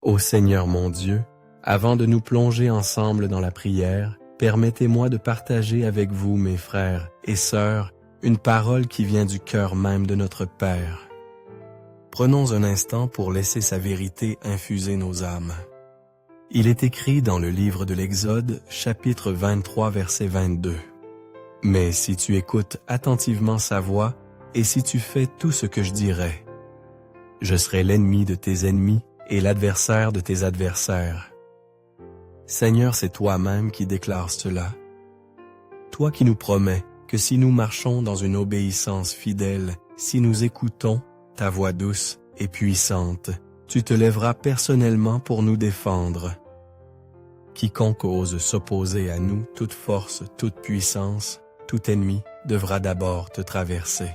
Ô Seigneur mon Dieu, avant de nous plonger ensemble dans la prière, permettez-moi de partager avec vous, mes frères et sœurs, une parole qui vient du cœur même de notre Père. Prenons un instant pour laisser sa vérité infuser nos âmes. Il est écrit dans le livre de l'Exode, chapitre 23, verset 22. « Mais si tu écoutes attentivement sa voix, et si tu fais tout ce que je dirai, je serai l'ennemi de tes ennemis et l'adversaire de tes adversaires. » Seigneur, c'est toi-même qui déclares cela. Toi qui nous promets que si nous marchons dans une obéissance fidèle, si nous écoutons ta voix douce et puissante, tu te lèveras personnellement pour nous défendre. Quiconque ose s'opposer à nous, toute force, toute puissance, tout ennemi, devra d'abord te traverser.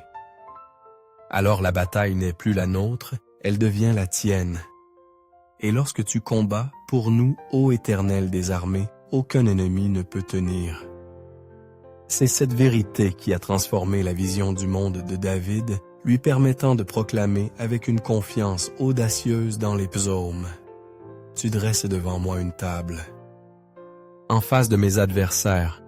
Alors la bataille n'est plus la nôtre, elle devient la tienne. Et lorsque tu combats, pour nous, ô Éternel des armées, aucun ennemi ne peut tenir. C'est cette vérité qui a transformé la vision du monde de David, lui permettant de proclamer avec une confiance audacieuse dans les psaumes. Tu dresses devant moi une table. En face de mes adversaires.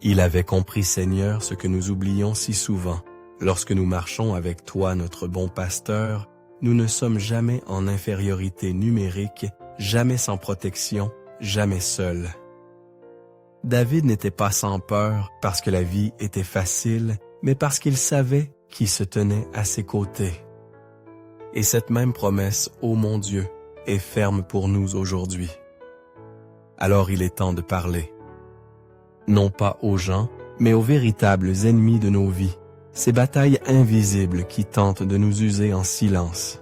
Il avait compris, Seigneur, ce que nous oublions si souvent. Lorsque nous marchons avec toi, notre bon pasteur, nous ne sommes jamais en infériorité numérique, jamais sans protection, jamais seuls. David n'était pas sans peur parce que la vie était facile, mais parce qu'il savait qui se tenait à ses côtés. Et cette même promesse, ô mon Dieu, est ferme pour nous aujourd'hui. Alors il est temps de parler. Non pas aux gens, mais aux véritables ennemis de nos vies, ces batailles invisibles qui tentent de nous user en silence.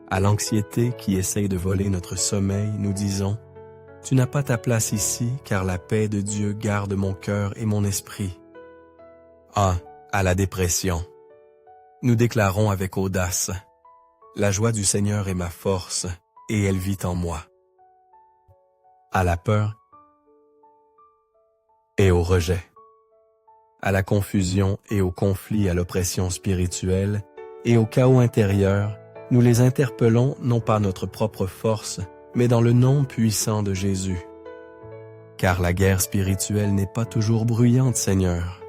À l'anxiété qui essaye de voler notre sommeil, nous disons « Tu n'as pas ta place ici, car la paix de Dieu garde mon cœur et mon esprit. » Ah, à la dépression. Nous déclarons avec audace « La joie du Seigneur est ma force, et elle vit en moi. » À la peur et au rejet, à la confusion et au conflit, à l'oppression spirituelle et au chaos intérieur, nous les interpellons non pas notre propre force, mais dans le nom puissant de Jésus. Car la guerre spirituelle n'est pas toujours bruyante, Seigneur.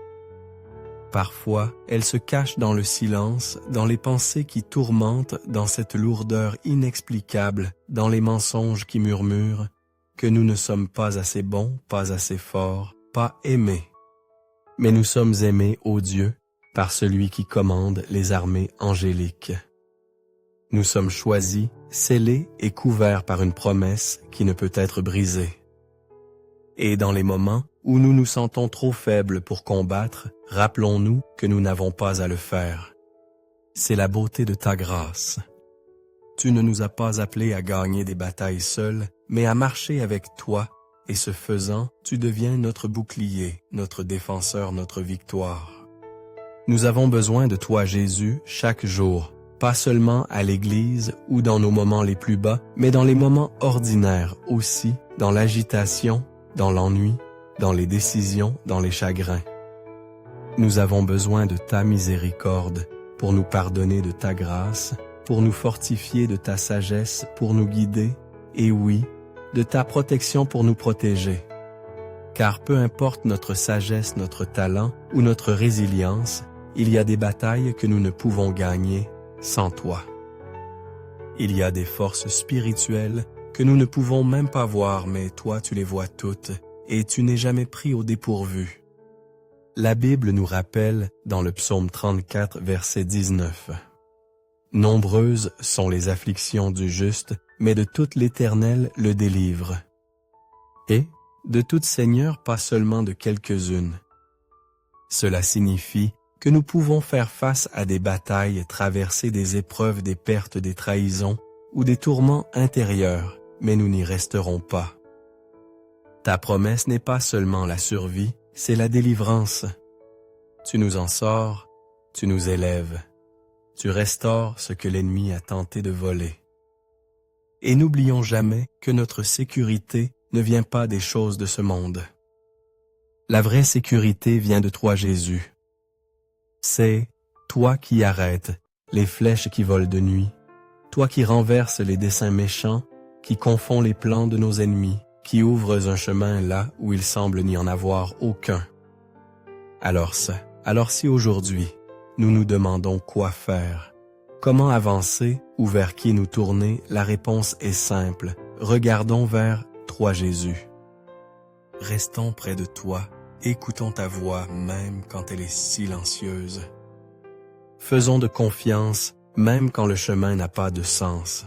Parfois, elle se cache dans le silence, dans les pensées qui tourmentent, dans cette lourdeur inexplicable, dans les mensonges qui murmurent que nous ne sommes pas assez bons, pas assez forts, pas aimés. Mais nous sommes aimés, ô Dieu, par celui qui commande les armées angéliques. Nous sommes choisis, scellés et couverts par une promesse qui ne peut être brisée. Et dans les moments où nous nous sentons trop faibles pour combattre, rappelons-nous que nous n'avons pas à le faire. C'est la beauté de ta grâce. Tu ne nous as pas appelés à gagner des batailles seuls, mais à marcher avec toi, et ce faisant, tu deviens notre bouclier, notre défenseur, notre victoire. Nous avons besoin de toi, Jésus, chaque jour, pas seulement à l'église ou dans nos moments les plus bas, mais dans les moments ordinaires aussi, dans l'agitation, dans l'ennui, dans les décisions, dans les chagrins. Nous avons besoin de ta miséricorde pour nous pardonner de ta grâce, pour nous fortifier de ta sagesse, pour nous guider, et oui, de ta protection pour nous protéger. Car peu importe notre sagesse, notre talent ou notre résilience, il y a des batailles que nous ne pouvons gagner sans toi. Il y a des forces spirituelles que nous ne pouvons même pas voir, mais toi tu les vois toutes, et tu n'es jamais pris au dépourvu. La Bible nous rappelle dans le psaume 34, verset 19. « Nombreuses sont les afflictions du juste, mais de toute l'Éternel le délivre. Et de toute Seigneur, pas seulement de quelques-unes. » Cela signifie que nous pouvons faire face à des batailles, traverser des épreuves, des pertes, des trahisons ou des tourments intérieurs, mais nous n'y resterons pas. Ta promesse n'est pas seulement la survie, c'est la délivrance. Tu nous en sors, tu nous élèves. Tu restaures ce que l'ennemi a tenté de voler. Et n'oublions jamais que notre sécurité ne vient pas des choses de ce monde. La vraie sécurité vient de toi, Jésus. C'est toi qui arrêtes les flèches qui volent de nuit, toi qui renverses les desseins méchants, qui confonds les plans de nos ennemis, qui ouvres un chemin là où il semble n'y en avoir aucun. Alors si aujourd'hui, nous nous demandons quoi faire, comment avancer ou vers qui nous tourner, la réponse est simple. Regardons vers toi, Jésus. Restons près de toi, écoutons ta voix même quand elle est silencieuse. Faisons de confiance même quand le chemin n'a pas de sens.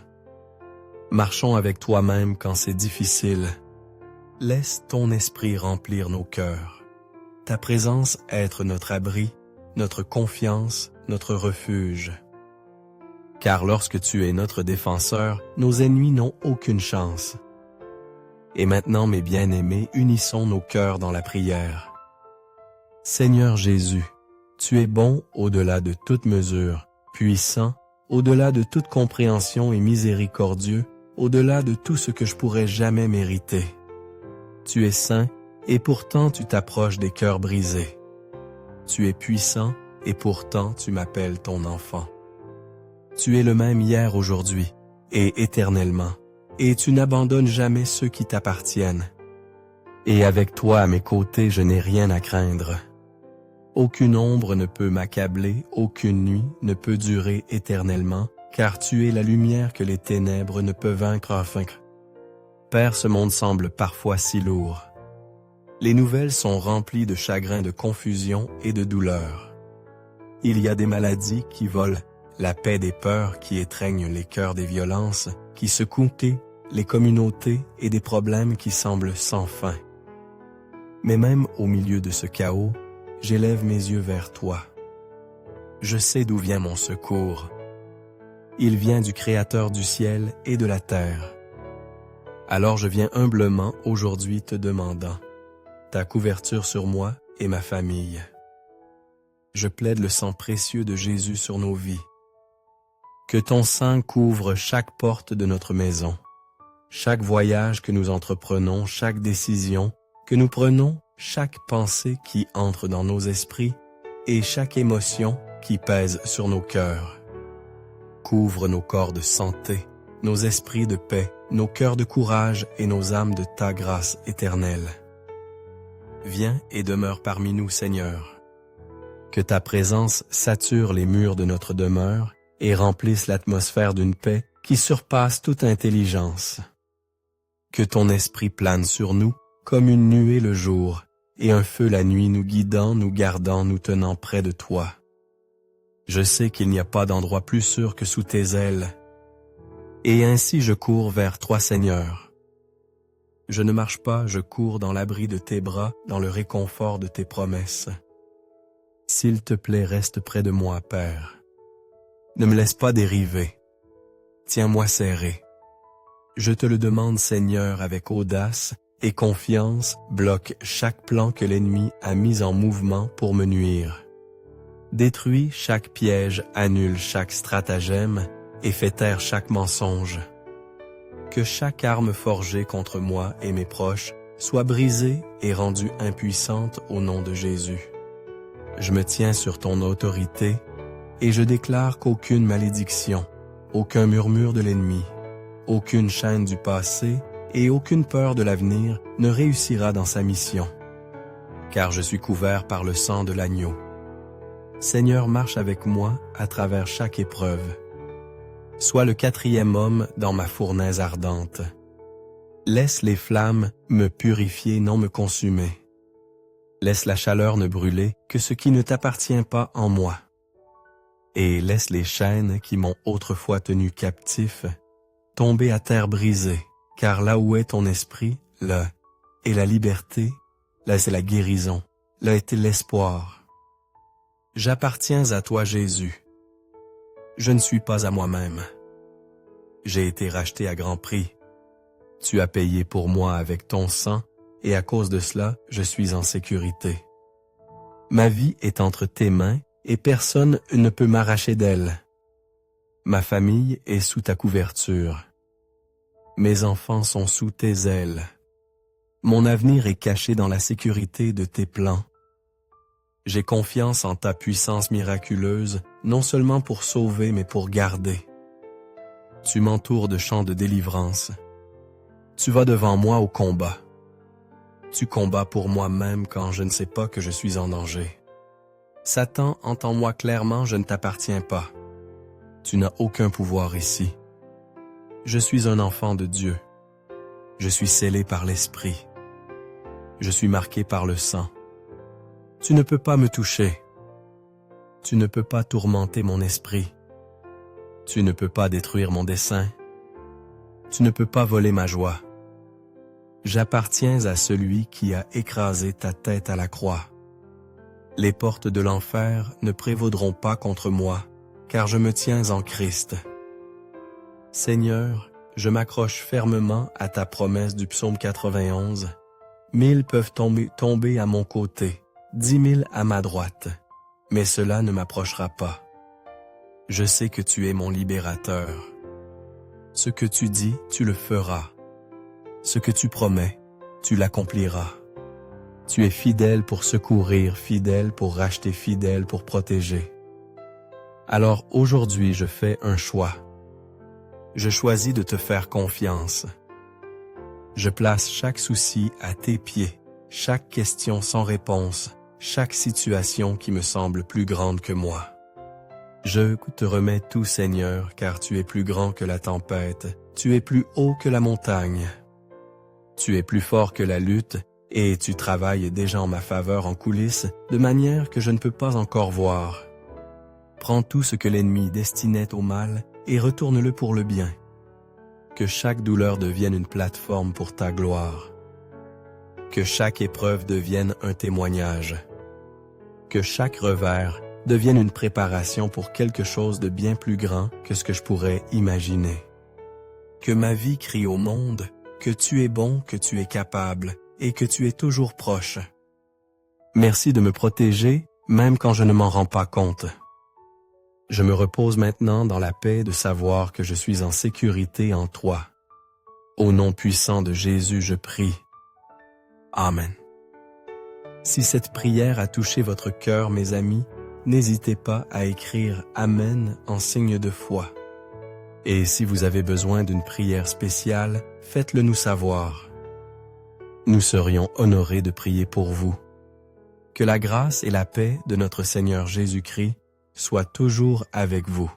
Marchons avec toi-même quand c'est difficile. Laisse ton esprit remplir nos cœurs. Ta présence être notre abri, notre confiance, notre refuge. Car lorsque tu es notre défenseur, nos ennemis n'ont aucune chance. Et maintenant, mes bien-aimés, unissons nos cœurs dans la prière. Seigneur Jésus, tu es bon au-delà de toute mesure, puissant, au-delà de toute compréhension et miséricordieux, au-delà de tout ce que je pourrais jamais mériter. Tu es saint, et pourtant tu t'approches des cœurs brisés. Tu es puissant, et pourtant tu m'appelles ton enfant. Tu es le même hier, aujourd'hui, et éternellement, et tu n'abandonnes jamais ceux qui t'appartiennent. Et avec toi à mes côtés, je n'ai rien à craindre. Aucune ombre ne peut m'accabler, aucune nuit ne peut durer éternellement, car tu es la lumière que les ténèbres ne peuvent vaincre. Père, ce monde semble parfois si lourd. Les nouvelles sont remplies de chagrin, de confusion et de douleur. Il y a des maladies qui volent, la paix des peurs qui étreignent les cœurs des violences, qui secouent les communautés et des problèmes qui semblent sans fin. Mais même au milieu de ce chaos, j'élève mes yeux vers toi. Je sais d'où vient mon secours. Il vient du Créateur du ciel et de la terre. Alors je viens humblement aujourd'hui te demandant ta couverture sur moi et ma famille. Je plaide le sang précieux de Jésus sur nos vies. Que ton sang couvre chaque porte de notre maison, chaque voyage que nous entreprenons, chaque décision que nous prenons, chaque pensée qui entre dans nos esprits et chaque émotion qui pèse sur nos cœurs. Couvre nos corps de santé, nos esprits de paix, nos cœurs de courage et nos âmes de ta grâce éternelle. Viens et demeure parmi nous, Seigneur. Que ta présence sature les murs de notre demeure et remplisse l'atmosphère d'une paix qui surpasse toute intelligence. Que ton esprit plane sur nous comme une nuée le jour et un feu la nuit, nous guidant, nous gardant, nous tenant près de toi. Je sais qu'il n'y a pas d'endroit plus sûr que sous tes ailes. Et ainsi je cours vers toi, Seigneur. Je ne marche pas, je cours dans l'abri de tes bras, dans le réconfort de tes promesses. S'il te plaît, reste près de moi, Père. Ne me laisse pas dériver. Tiens-moi serré. Je te le demande, Seigneur, avec audace et confiance, bloque chaque plan que l'ennemi a mis en mouvement pour me nuire. Détruis chaque piège, annule chaque stratagème et fais taire chaque mensonge. Que chaque arme forgée contre moi et mes proches soit brisée et rendue impuissante au nom de Jésus. Je me tiens sur ton autorité et je déclare qu'aucune malédiction, aucun murmure de l'ennemi, aucune chaîne du passé et aucune peur de l'avenir ne réussira dans sa mission, car je suis couvert par le sang de l'agneau. Seigneur, marche avec moi à travers chaque épreuve. Sois le quatrième homme dans ma fournaise ardente. Laisse les flammes me purifier, non me consumer. Laisse la chaleur ne brûler que ce qui ne t'appartient pas en moi. Et laisse les chaînes qui m'ont autrefois tenu captif tomber à terre brisée, car là où est ton esprit, là est la liberté, là c'est la guérison, là est l'espoir. J'appartiens à toi, Jésus. Je ne suis pas à moi-même. J'ai été racheté à grand prix. Tu as payé pour moi avec ton sang, et à cause de cela, je suis en sécurité. Ma vie est entre tes mains, et personne ne peut m'arracher d'elle. Ma famille est sous ta couverture. Mes enfants sont sous tes ailes. Mon avenir est caché dans la sécurité de tes plans. J'ai confiance en ta puissance miraculeuse, non seulement pour sauver, mais pour garder. Tu m'entoures de chants de délivrance. Tu vas devant moi au combat. Tu combats pour moi même quand je ne sais pas que je suis en danger. Satan, entends-moi clairement, je ne t'appartiens pas. Tu n'as aucun pouvoir ici. Je suis un enfant de Dieu. Je suis scellé par l'Esprit. Je suis marqué par le sang. Tu ne peux pas me toucher. Tu ne peux pas tourmenter mon esprit. Tu ne peux pas détruire mon dessein. Tu ne peux pas voler ma joie. J'appartiens à celui qui a écrasé ta tête à la croix. Les portes de l'enfer ne prévaudront pas contre moi, car je me tiens en Christ. Seigneur, je m'accroche fermement à ta promesse du psaume 91. 1000 peuvent tomber à mon côté, 10 000 à ma droite, mais cela ne m'approchera pas. Je sais que tu es mon libérateur. Ce que tu dis, tu le feras. Ce que tu promets, tu l'accompliras. Tu es fidèle pour secourir, fidèle pour racheter, fidèle pour protéger. Alors aujourd'hui, je fais un choix. Je choisis de te faire confiance. Je place chaque souci à tes pieds, chaque question sans réponse, chaque situation qui me semble plus grande que moi. Je te remets tout, Seigneur, car tu es plus grand que la tempête, tu es plus haut que la montagne. Tu es plus fort que la lutte, et tu travailles déjà en ma faveur en coulisses, de manière que je ne peux pas encore voir. Prends tout ce que l'ennemi destinait au mal et retourne-le pour le bien. Que chaque douleur devienne une plateforme pour ta gloire. Que chaque épreuve devienne un témoignage. Que chaque revers devienne une préparation pour quelque chose de bien plus grand que ce que je pourrais imaginer. Que ma vie crie au monde que tu es bon, que tu es capable et que tu es toujours proche. Merci de me protéger, même quand je ne m'en rends pas compte. Je me repose maintenant dans la paix de savoir que je suis en sécurité en toi. Au nom puissant de Jésus, je prie. Amen. Si cette prière a touché votre cœur, mes amis, n'hésitez pas à écrire « Amen » en signe de foi. Et si vous avez besoin d'une prière spéciale, faites-le nous savoir. Nous serions honorés de prier pour vous. Que la grâce et la paix de notre Seigneur Jésus-Christ soient toujours avec vous.